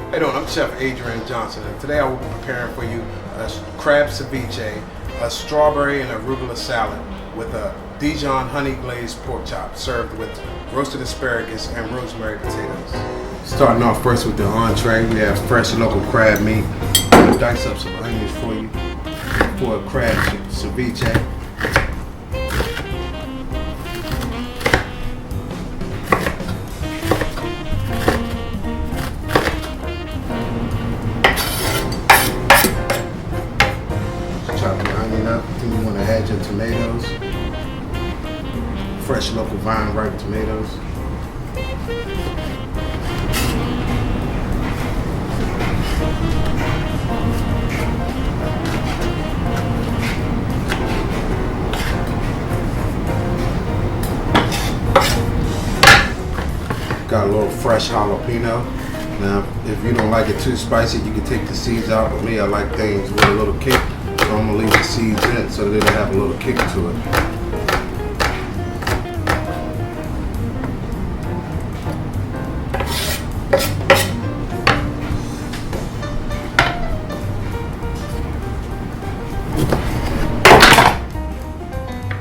How you doing? I'm Chef Adrian Johnson, and today I will be preparing for you a crab ceviche, a strawberry and arugula salad with a Dijon honey glazed pork chop served with roasted asparagus and rosemary potatoes. Starting off first with the entree, we have fresh local crab meat. I'm going to dice up some onions for you for a crab ceviche. Chop the onion up. Then you want to add your tomatoes. Fresh local vine ripe tomatoes. Got a little fresh jalapeno. Now, if you don't like it too spicy, you can take the seeds out. But me, I like things with a little kick. So I'm gonna leave the seeds in so that it'll have a little kick to it.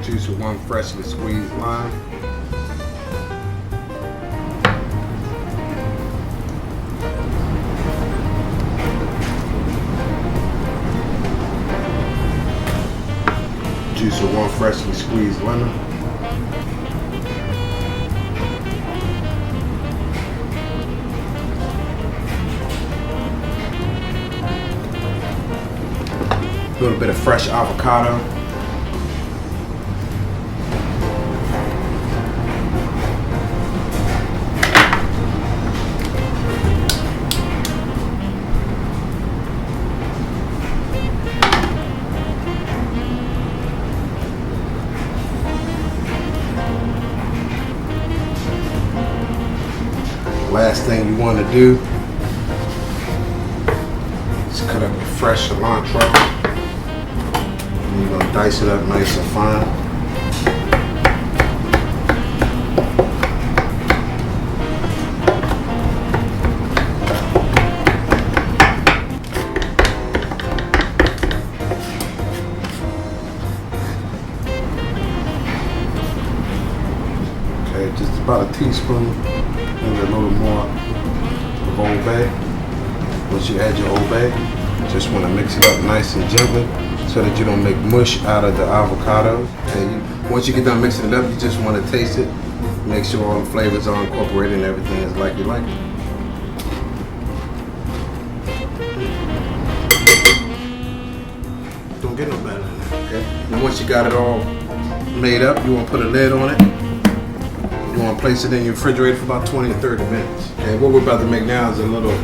Juice of one freshly squeezed lime. Juice of one freshly squeezed lemon. A little bit of fresh avocado. Last thing you want to do is cut up your fresh cilantro. And you're going to dice it up nice and fine. Okay, just about a teaspoon. Maybe a little more of Old Bay. Once you add your Old Bay, just want to mix it up nice and gently so that you don't make mush out of the avocado. And once you get done mixing it up, you just want to taste it. Make sure all the flavors are incorporated and everything is like you like it. Don't get no better than that, okay? And once you got it all made up, you want to put a lid on it. You want to place it in your refrigerator for about 20 to 30 minutes. Okay, what we're about to make now is a little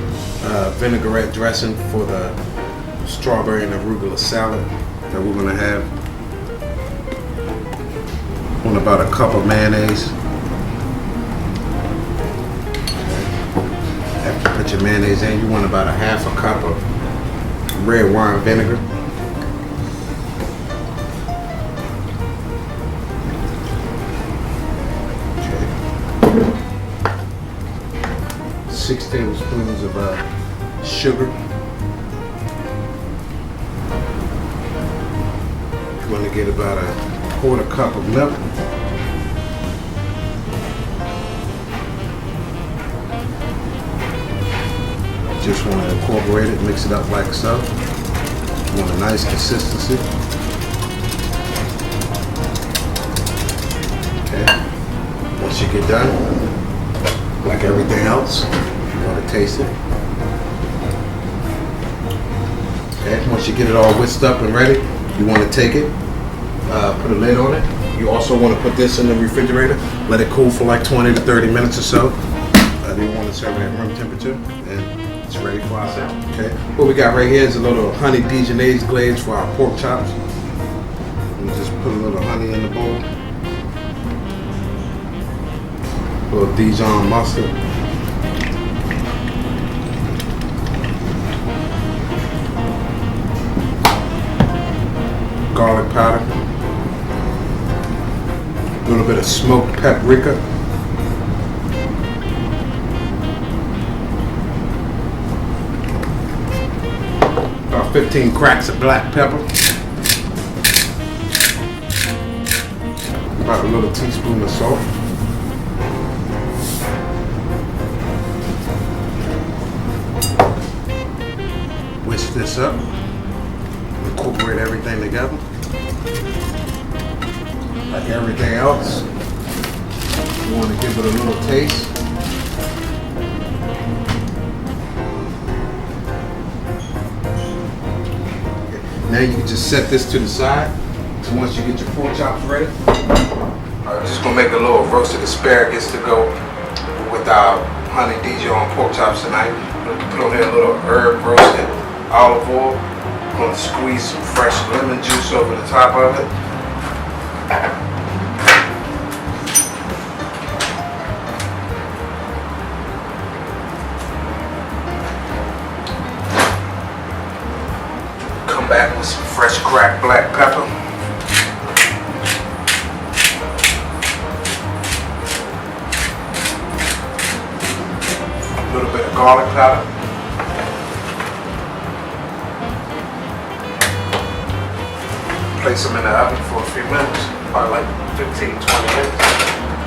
vinaigrette dressing for the strawberry and arugula salad that we're going to have. Want about a cup of mayonnaise. Okay. After you put your mayonnaise in, you want about a half a cup of red wine vinegar. 6 tablespoons of sugar. You're going to get about a quarter cup of milk. Just want to incorporate it, mix it up like so. You want a nice consistency. Okay. Once you get done, like everything else, you want to taste it. Okay, once you get it all whisked up and ready, you want to take it, put a lid on it. You also want to put this in the refrigerator, let it cool for like 20 to 30 minutes or so. Then you want to serve it at room temperature, and it's ready for our salad. Okay, what we got right here is a little honey Dijonnaise glaze for our pork chops. We just put a little honey in the bowl. A little Dijon mustard. Garlic powder. A little bit of smoked paprika. 15 cracks of black pepper. About a little teaspoon of salt. Whisk this up. Incorporate everything together. Like everything else, you want to give it a little taste. Okay. Now you can just set this to the side. So once you get your pork chops ready, I'm just gonna make a little roasted asparagus to go with our honey Dijon pork chops tonight. Put on there a little herb roasted olive oil. I'm gonna squeeze some fresh lemon juice over the top of it. Come back with some fresh cracked black pepper. A little bit of garlic powder. Place them in the oven for a few minutes, probably like 15-20 minutes.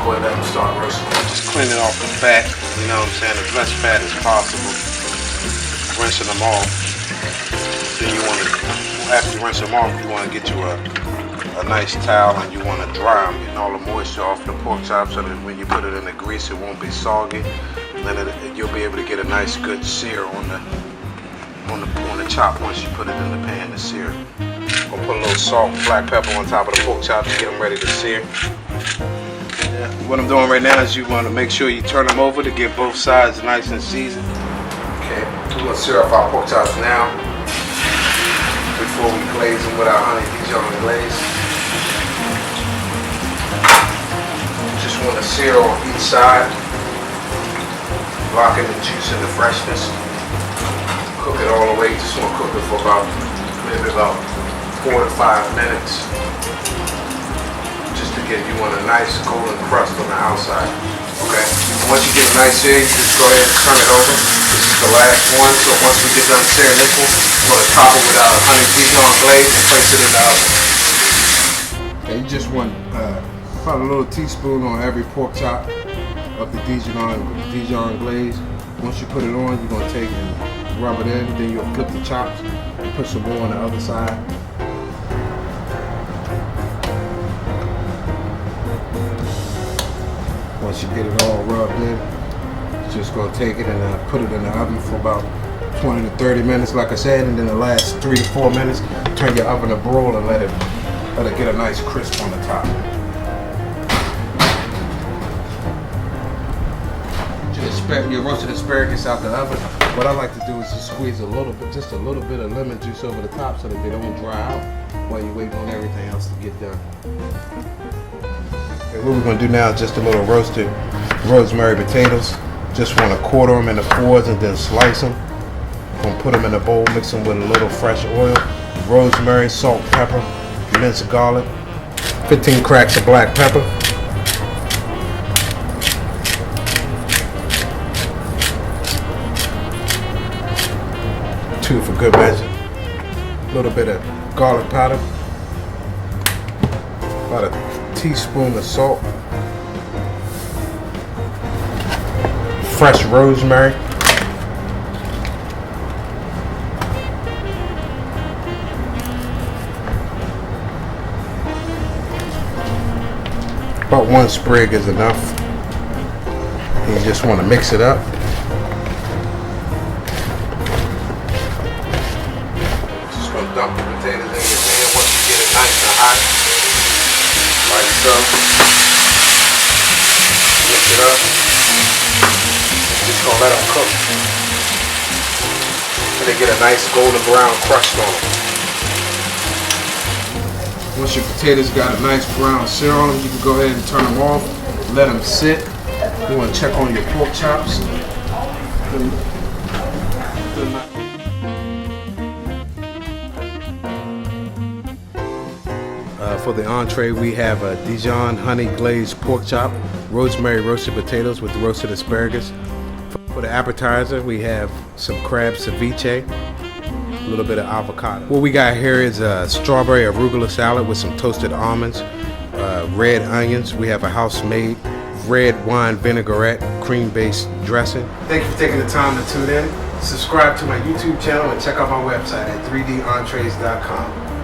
Go ahead and let them start roasting. Just cleaning off the fat, you know what I'm saying, as much fat as possible. Rinsing them off. Then you want to, after you rinse them off, you want to get you a nice towel and you want to dry them, getting all the moisture off the pork chop so that when you put it in the grease, it won't be soggy. Then you'll be able to get a nice good sear on the chop once you put it in the pan to sear. I'm gonna put a little salt and black pepper on top of the pork chops to get them ready to sear. Yeah. What I'm doing right now is you want to make sure you turn them over to get both sides nice and seasoned. Okay, we're gonna sear up our pork chops now before we glaze them with our honey Dijon glaze. Just want to sear on each side, locking the juice and the freshness. Cook it all the way. Just want to cook it for maybe about 4 to 5 minutes, just to get you on a nice golden crust on the outside. Okay. Once you get a nice sear, you just go ahead and turn it over. This is the last one. So once we get done searing this one, we're going to top it with our honey Dijon glaze and place it in the oven. Okay, you just want about a little teaspoon on every pork chop of the Dijon glaze. Once you put it on, you're going to take and rub it in. Then you'll flip the chops and put some more on the other side. Once you get it all rubbed in, you're just going to take it and put it in the oven for about 20 to 30 minutes, like I said, and then the last 3 to 4 minutes, turn your oven to broil and let it get a nice crisp on the top. Your roasted asparagus out the oven. What I like to do is just squeeze just a little bit of lemon juice over the top so that they don't dry out while you're waiting on everything else to get done. Okay, what we're going to do now is just a little roasted rosemary potatoes. Just want to quarter them into fours and then slice them. I'm going to put them in a bowl, mix them with a little fresh oil, rosemary, salt, pepper, minced garlic, 15 cracks of black pepper. Two for good measure. A little bit of garlic powder. About a teaspoon of salt. Fresh rosemary. About 1 sprig is enough. You just want to mix it up. Dump the potatoes in your pan once you get it nice and hot, like so. Mix it up. Just gonna let them cook, and they get a nice golden brown crust on them. Once your potatoes got a nice brown sear on them, you can go ahead and turn them off. Let them sit. You want to check on your pork chops. For the entree, we have a Dijon honey glazed pork chop, rosemary roasted potatoes with roasted asparagus. For the appetizer, we have some crab ceviche, a little bit of avocado. What we got here is a strawberry arugula salad with some toasted almonds, red onions. We have a house-made red wine vinaigrette, cream-based dressing. Thank you for taking the time to tune in. Subscribe to my YouTube channel and check out my website at 3dentrees.com.